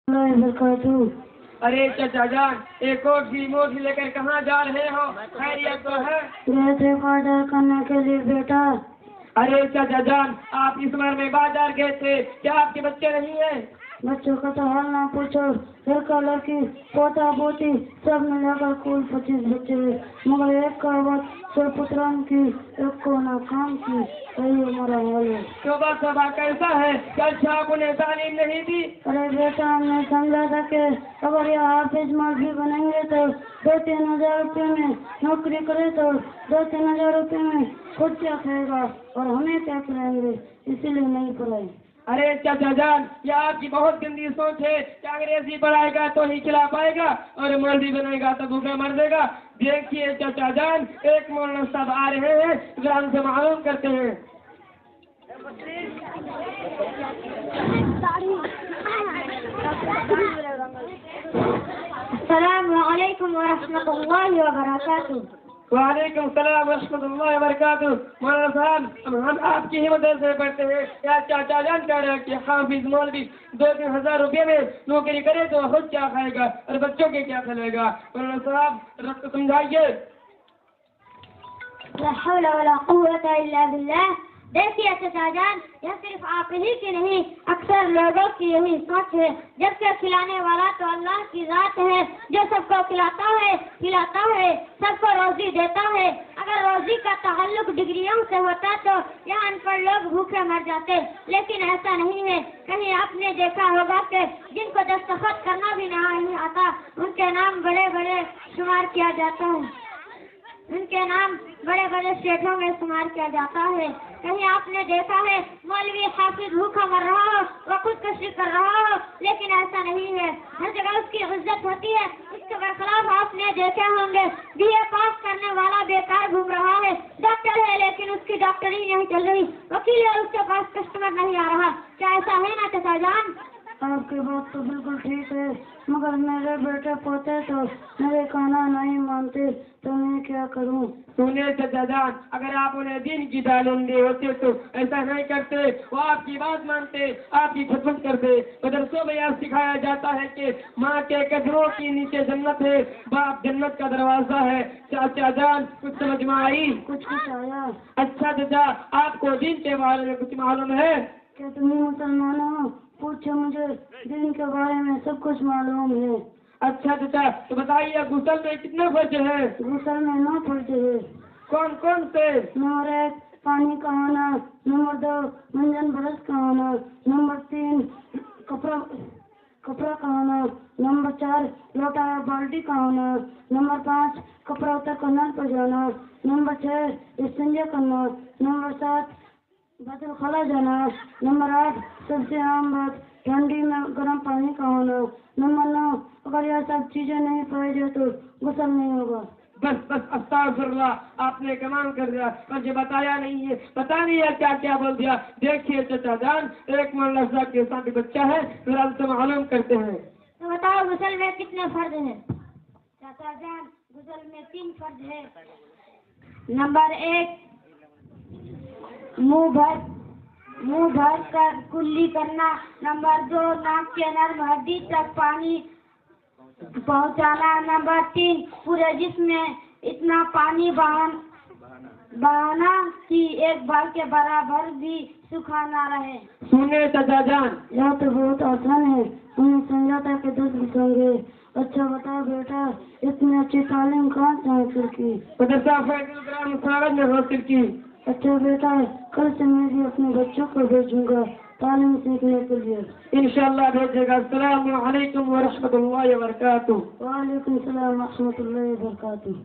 अरे चाचा जान, एक और मोटी लेकर कहाँ जा रहे हो? खैरियत तो है? गए थे ऑर्डर करने के लिए बेटा। अरे चाचा जान, आप इस उम्र में बाजार गए थे, क्या आपके बच्चे नहीं हैं? बच्चों का तो हाल ना पूछो, लड़का लड़की पोता पोती सब मिलाकर कुल 25 बच्चे, मगर एक का बात पुत्रान की, एक को ना काम की, वही हमारा हाल है। सुबह कैसा है? क्या आपने तालीम नहीं दी? अरे बेटा, हमने समझा था कि अगर ये हाफिज मौलवी बनेंगे तो 2-3 हजार रुपये में नौकरी करे तो 2-3 हजार रुपये में खुद क्या खाएगा और हमें क्या खिलाएंगे, इसीलिए नहीं पढ़ाई। अरे चाचा जान, यह आपकी बहुत गंदी सोच है कि अंग्रेजी पढ़ाएगा तो ही खिला पाएगा और मौलवी बनेगा तो भूखा मर देगा। देखिए चाचा जान, एक मौलाना साहब आ रहे हैं, जरा उनसे मालूम करते हैं। अस्सलामु अलैकुम व रहमतुल्लाहि व बरकातुहू। वालेकुम सलाम रहमतुल्लाहि व बरकातुहू। मौलाना साहब, हम आपकी ही मदद से पढ़ते हैं। क्या चाचा जान कह रहे हैं कि हाफिज मौलवी 2-3 हजार रुपये में नौकरी करे तो खुद क्या खाएगा और बच्चों के क्या खिलाएगा? मौलाना साहब रख समझाइए। ला हौला वला कुव्वता इल्ला बिल्लाह। देखिए चाचा जान, यह सिर्फ आप ही की नहीं, अक्सर लोगों की यही सोच है, जबकि खिलाने वाला तो अल्लाह की जात है, जो सबको खिलाता है सबको रोजी देता है। अगर रोजी का ताल्लुक डिग्रियों से होता तो यहाँ अनपढ़ लोग भूखे मर जाते, लेकिन ऐसा नहीं है। कहीं आपने देखा होगा कि जिनको दस्तखत करना भी नहीं आता, उनके नाम बड़े बड़े शुमार किया जाता है, उनके नाम बड़े बड़े स्टेटों में शुमार किया जाता है। कहीं आपने देखा है मौलवी हाफिज भूखा मर रहा हो, वह खुदकुशी कर रहा हो, लेकिन ऐसा नहीं है। हर जगह उसकी इज्जत होती है। उसके बरखलाफ आपने देखे होंगे बीए पास करने वाला बेकार घूम रहा है, डॉक्टर है लेकिन उसकी डॉक्टरी नहीं चल रही, वकील है उसके पास कस्टमर नहीं आ रहा। क्या ऐसा है ना चाचा जान? आपकी बात तो बिल्कुल ठीक है, मगर मेरे बेटे पोते तो मेरे कहना नहीं मानते, तो मैं क्या करूं? सुनिए चाचा जान, अगर आप उन्हें दिन की तालीम दी होती तो ऐसा नहीं करते, वो आपकी बात मानते, आपकी खिदमत करते। मदरसों में यह सिखाया जाता है कि माँ के कदरों के नीचे जन्नत है, बाप जन्नत का दरवाजा है। चाचा जान कुछ समझ में आई? कुछ आया। अच्छा चाचा, आपको दिन के बारे में कुछ मालूम है? क्या तुम मुसलमान हो? पूछो, मुझे दिन के बारे में सब कुछ मालूम है। अच्छा चाचा, तो बताइए गुसल में कितने फर्ज है? गुसल में 9 फर्ज है। कौन कौन से? नंबर 1 पानी का होना, नंबर 2 मंजन ब्रश का होना, नंबर 3 कपड़ा का होना, नंबर 4 लोटा या बाल्टी का होना, नंबर 5 कपड़ा उतर कर नल पर जाना, नंबर 6 इस्तिंजा करना, नंबर 7 बदल खला जाना, नंबर 8 सबसे आम बात ठंडी में गर्म पानी का होना, नंबर 9 अगर यह सब चीजें नहीं पाई जाए तो गुस्ल नहीं होगा। बस अस्तगफिरुल्लाह, आपने कमाल कर दिया, मुझे बताया नहीं है, पता नहीं है क्या क्या बोल दिया। देखिए चाचा जान, एक मौलाना साहब के साथ बच्चा है, फिर आपसे मालूम करते हैं। तो बताओ गुस्ल में कितने फर्ज हैं? चाचा जान, गुस्ल में 3 फर्ज है। नंबर 1 मुंह भर कर कुल्ली करना, नंबर 2 नाक के नर्म हड्डी तक पानी पहुंचाना, नंबर 3 पूरे जिस्म में इतना पानी बहाना कि एक बार के बराबर भी सूखा ना रहे। सुने चाचा जान, यह तो बहुत आसान है, हमने समझा था कि 10 घुसेंगे। अच्छा बताओ बेटा, इतनी अच्छी तालीम कहाँ से हासिल की? मदरसा फैजुल कुरान मुसावरत में हासिल की। अच्छा बेटा, कल से मैं भी अपने बच्चों को भेजूंगा तालीम सीखने के लिए। इंशाअल्लाह भेजेगा। अस्सलामु अलैकुम व रहमतुल्लाहि व बरकातुहू। वालेकुम सलाम व रहमतुल्लाहि व बरकातुहू।